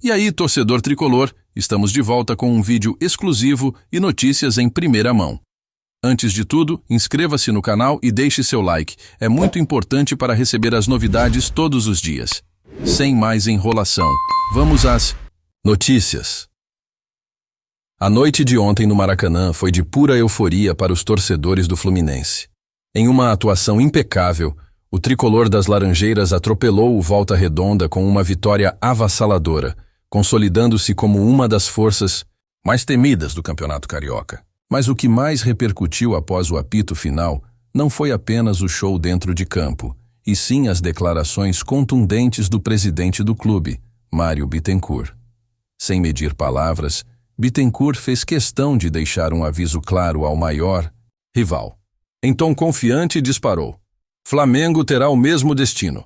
E aí, torcedor tricolor, estamos de volta com um vídeo exclusivo e notícias em primeira mão. Antes de tudo, inscreva-se no canal e deixe seu like. É muito importante para receber as novidades todos os dias. Sem mais enrolação, vamos às notícias. A noite de ontem no Maracanã foi de pura euforia para os torcedores do Fluminense. Em uma atuação impecável, o tricolor das Laranjeiras atropelou o Volta Redonda com uma vitória avassaladora, consolidando-se como uma das forças mais temidas do Campeonato Carioca. Mas o que mais repercutiu após o apito final não foi apenas o show dentro de campo, e sim as declarações contundentes do presidente do clube, Mário Bittencourt. Sem medir palavras, Bittencourt fez questão de deixar um aviso claro ao maior rival. Em tom confiante, disparou: Flamengo terá o mesmo destino.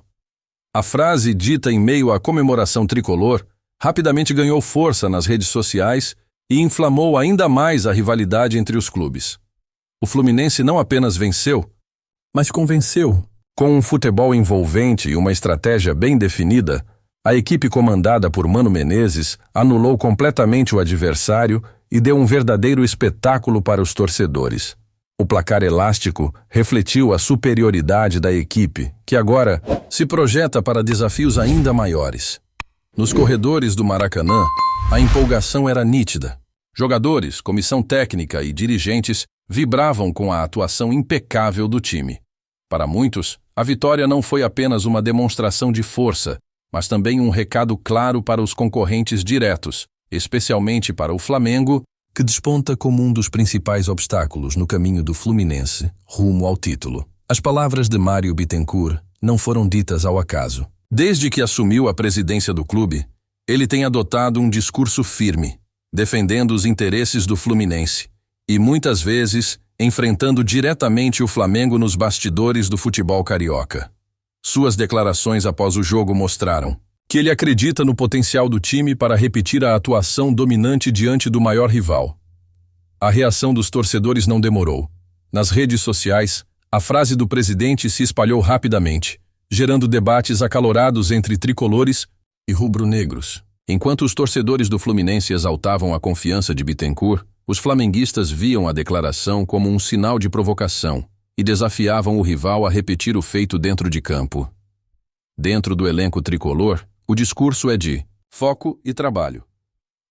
A frase, dita em meio à comemoração tricolor, rapidamente ganhou força nas redes sociais e inflamou ainda mais a rivalidade entre os clubes. O Fluminense não apenas venceu, mas convenceu. Com um futebol envolvente e uma estratégia bem definida, a equipe comandada por Mano Menezes anulou completamente o adversário e deu um verdadeiro espetáculo para os torcedores. O placar elástico refletiu a superioridade da equipe, que agora se projeta para desafios ainda maiores. Nos corredores do Maracanã, a empolgação era nítida. Jogadores, comissão técnica e dirigentes vibravam com a atuação impecável do time. Para muitos, a vitória não foi apenas uma demonstração de força, mas também um recado claro para os concorrentes diretos, especialmente para o Flamengo, que desponta como um dos principais obstáculos no caminho do Fluminense rumo ao título. As palavras de Mário Bittencourt não foram ditas ao acaso. Desde que assumiu a presidência do clube, ele tem adotado um discurso firme, defendendo os interesses do Fluminense e, muitas vezes, enfrentando diretamente o Flamengo nos bastidores do futebol carioca. Suas declarações após o jogo mostraram que ele acredita no potencial do time para repetir a atuação dominante diante do maior rival. A reação dos torcedores não demorou. Nas redes sociais, a frase do presidente se espalhou rapidamente, gerando debates acalorados entre tricolores e rubro-negros. Enquanto os torcedores do Fluminense exaltavam a confiança de Bittencourt, os flamenguistas viam a declaração como um sinal de provocação e desafiavam o rival a repetir o feito dentro de campo. Dentro do elenco tricolor, o discurso é de foco e trabalho.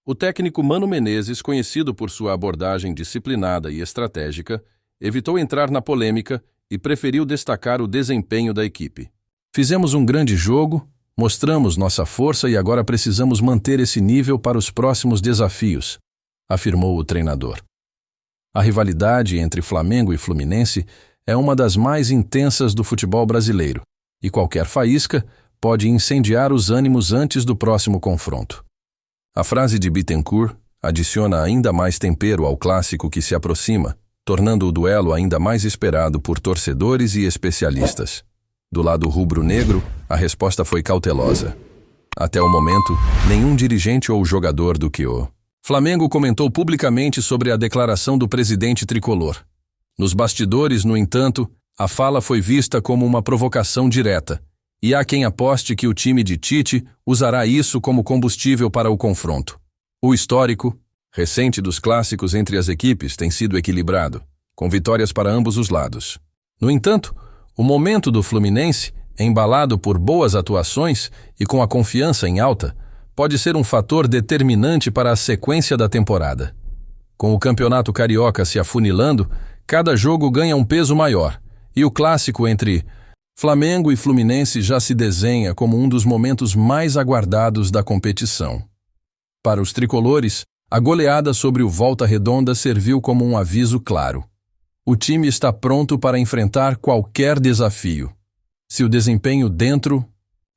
O técnico Mano Menezes, conhecido por sua abordagem disciplinada e estratégica, evitou entrar na polêmica e preferiu destacar o desempenho da equipe. Fizemos um grande jogo, mostramos nossa força e agora precisamos manter esse nível para os próximos desafios, afirmou o treinador. A rivalidade entre Flamengo e Fluminense é uma das mais intensas do futebol brasileiro, e qualquer faísca pode incendiar os ânimos antes do próximo confronto. A frase de Bittencourt adiciona ainda mais tempero ao clássico que se aproxima, tornando o duelo ainda mais esperado por torcedores e especialistas. Do lado rubro-negro, a resposta foi cautelosa. Até o momento, nenhum dirigente ou jogador do Flamengo comentou publicamente sobre a declaração do presidente tricolor. Nos bastidores, no entanto, a fala foi vista como uma provocação direta, e há quem aposte que o time de Tite usará isso como combustível para o confronto. O histórico recente dos clássicos entre as equipes tem sido equilibrado, com vitórias para ambos os lados. No entanto, o momento do Fluminense, embalado por boas atuações e com a confiança em alta, pode ser um fator determinante para a sequência da temporada. Com o Campeonato Carioca se afunilando, cada jogo ganha um peso maior, e o clássico entre Flamengo e Fluminense já se desenha como um dos momentos mais aguardados da competição. Para os tricolores, a goleada sobre o Volta Redonda serviu como um aviso claro. O time está pronto para enfrentar qualquer desafio. Se o desempenho dentro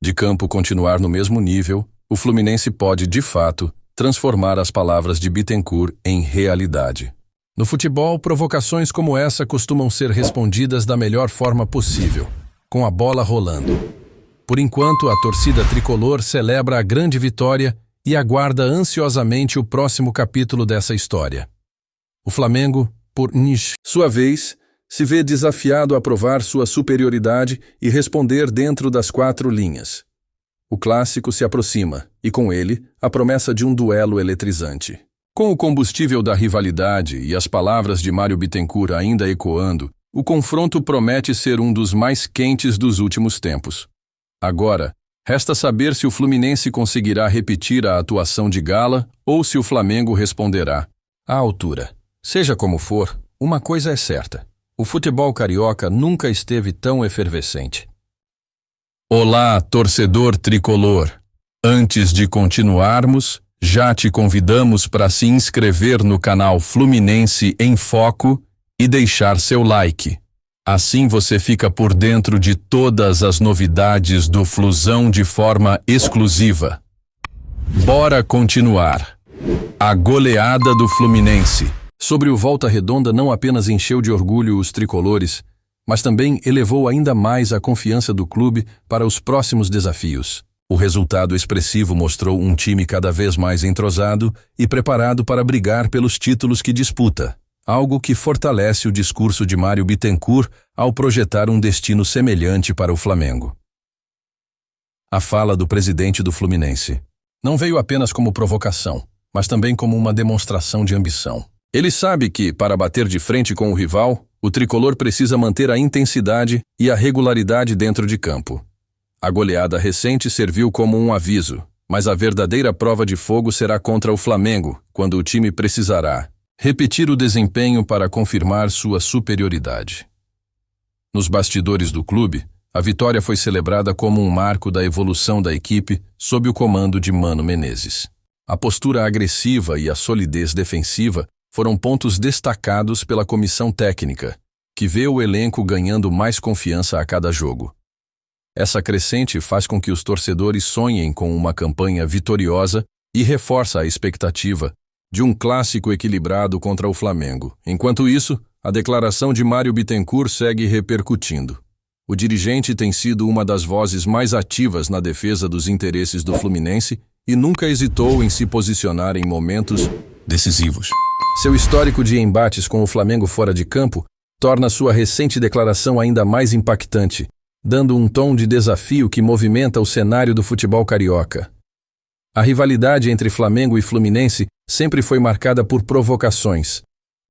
de campo continuar no mesmo nível, o Fluminense pode, de fato, transformar as palavras de Bittencourt em realidade. No futebol, provocações como essa costumam ser respondidas da melhor forma possível, com a bola rolando. Por enquanto, a torcida tricolor celebra a grande vitória e aguarda ansiosamente o próximo capítulo dessa história. O Flamengo, por sua vez, se vê desafiado a provar sua superioridade e responder dentro das 4 linhas. O clássico se aproxima, e com ele, a promessa de um duelo eletrizante. Com o combustível da rivalidade e as palavras de Mário Bittencourt ainda ecoando, o confronto promete ser um dos mais quentes dos últimos tempos. Agora, resta saber se o Fluminense conseguirá repetir a atuação de gala ou se o Flamengo responderá à altura. Seja como for, uma coisa é certa: o futebol carioca nunca esteve tão efervescente. Olá, torcedor tricolor! Antes de continuarmos, já te convidamos para se inscrever no canal Fluminense em Foco e deixar seu like. Assim você fica por dentro de todas as novidades do Flusão de forma exclusiva. Bora continuar. A goleada do Fluminense sobre o Volta Redonda não apenas encheu de orgulho os tricolores, mas também elevou ainda mais a confiança do clube para os próximos desafios. O resultado expressivo mostrou um time cada vez mais entrosado e preparado para brigar pelos títulos que disputa, algo que fortalece o discurso de Mário Bittencourt ao projetar um destino semelhante para o Flamengo. A fala do presidente do Fluminense não veio apenas como provocação, mas também como uma demonstração de ambição. Ele sabe que, para bater de frente com o rival, o tricolor precisa manter a intensidade e a regularidade dentro de campo. A goleada recente serviu como um aviso, mas a verdadeira prova de fogo será contra o Flamengo, quando o time precisará repetir o desempenho para confirmar sua superioridade. Nos bastidores do clube, a vitória foi celebrada como um marco da evolução da equipe sob o comando de Mano Menezes. A postura agressiva e a solidez defensiva foram pontos destacados pela comissão técnica, que vê o elenco ganhando mais confiança a cada jogo. Essa crescente faz com que os torcedores sonhem com uma campanha vitoriosa e reforça a expectativa de um clássico equilibrado contra o Flamengo. Enquanto isso, a declaração de Mário Bittencourt segue repercutindo. O dirigente tem sido uma das vozes mais ativas na defesa dos interesses do Fluminense e nunca hesitou em se posicionar em momentos decisivos. Seu histórico de embates com o Flamengo fora de campo torna sua recente declaração ainda mais impactante, dando um tom de desafio que movimenta o cenário do futebol carioca. A rivalidade entre Flamengo e Fluminense sempre foi marcada por provocações,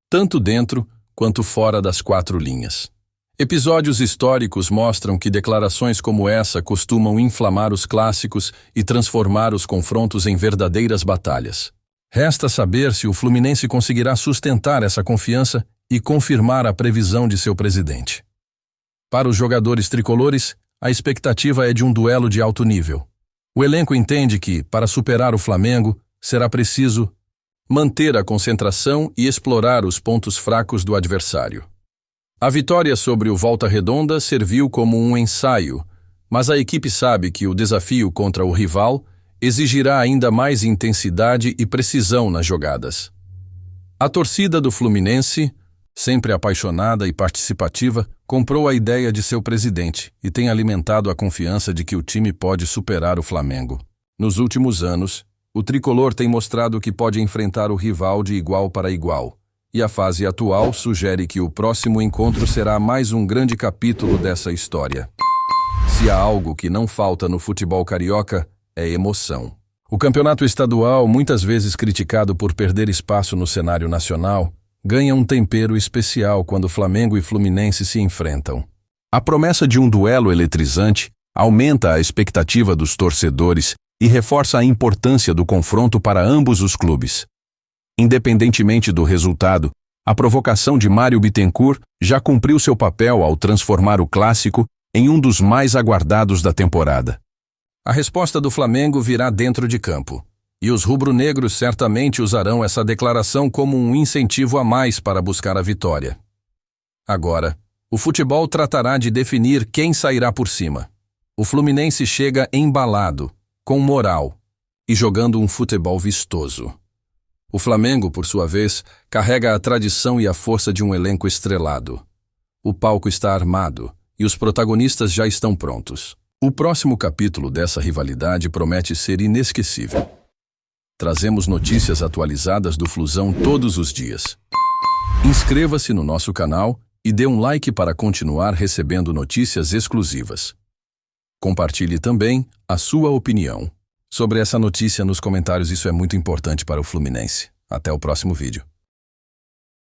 tanto dentro quanto fora das quatro linhas. Episódios históricos mostram que declarações como essa costumam inflamar os clássicos e transformar os confrontos em verdadeiras batalhas. Resta saber se o Fluminense conseguirá sustentar essa confiança e confirmar a previsão de seu presidente. Para os jogadores tricolores, a expectativa é de um duelo de alto nível. O elenco entende que, para superar o Flamengo, será preciso manter a concentração e explorar os pontos fracos do adversário. A vitória sobre o Volta Redonda serviu como um ensaio, mas a equipe sabe que o desafio contra o rival exigirá ainda mais intensidade e precisão nas jogadas. A torcida do Fluminense, sempre apaixonada e participativa, comprou a ideia de seu presidente e tem alimentado a confiança de que o time pode superar o Flamengo. Nos últimos anos, o tricolor tem mostrado que pode enfrentar o rival de igual para igual, e a fase atual sugere que o próximo encontro será mais um grande capítulo dessa história. Se há algo que não falta no futebol carioca, é emoção. O campeonato estadual, muitas vezes criticado por perder espaço no cenário nacional, ganha um tempero especial quando Flamengo e Fluminense se enfrentam. A promessa de um duelo eletrizante aumenta a expectativa dos torcedores e reforça a importância do confronto para ambos os clubes. Independentemente do resultado, a provocação de Mário Bittencourt já cumpriu seu papel ao transformar o clássico em um dos mais aguardados da temporada. A resposta do Flamengo virá dentro de campo, e os rubro-negros certamente usarão essa declaração como um incentivo a mais para buscar a vitória. Agora, o futebol tratará de definir quem sairá por cima. O Fluminense chega embalado, com moral, e jogando um futebol vistoso. O Flamengo, por sua vez, carrega a tradição e a força de um elenco estrelado. O palco está armado, e os protagonistas já estão prontos. O próximo capítulo dessa rivalidade promete ser inesquecível. Trazemos notícias atualizadas do Flusão todos os dias. Inscreva-se no nosso canal e dê um like para continuar recebendo notícias exclusivas. Compartilhe também a sua opinião sobre essa notícia nos comentários, isso é muito importante para o Fluminense. Até o próximo vídeo.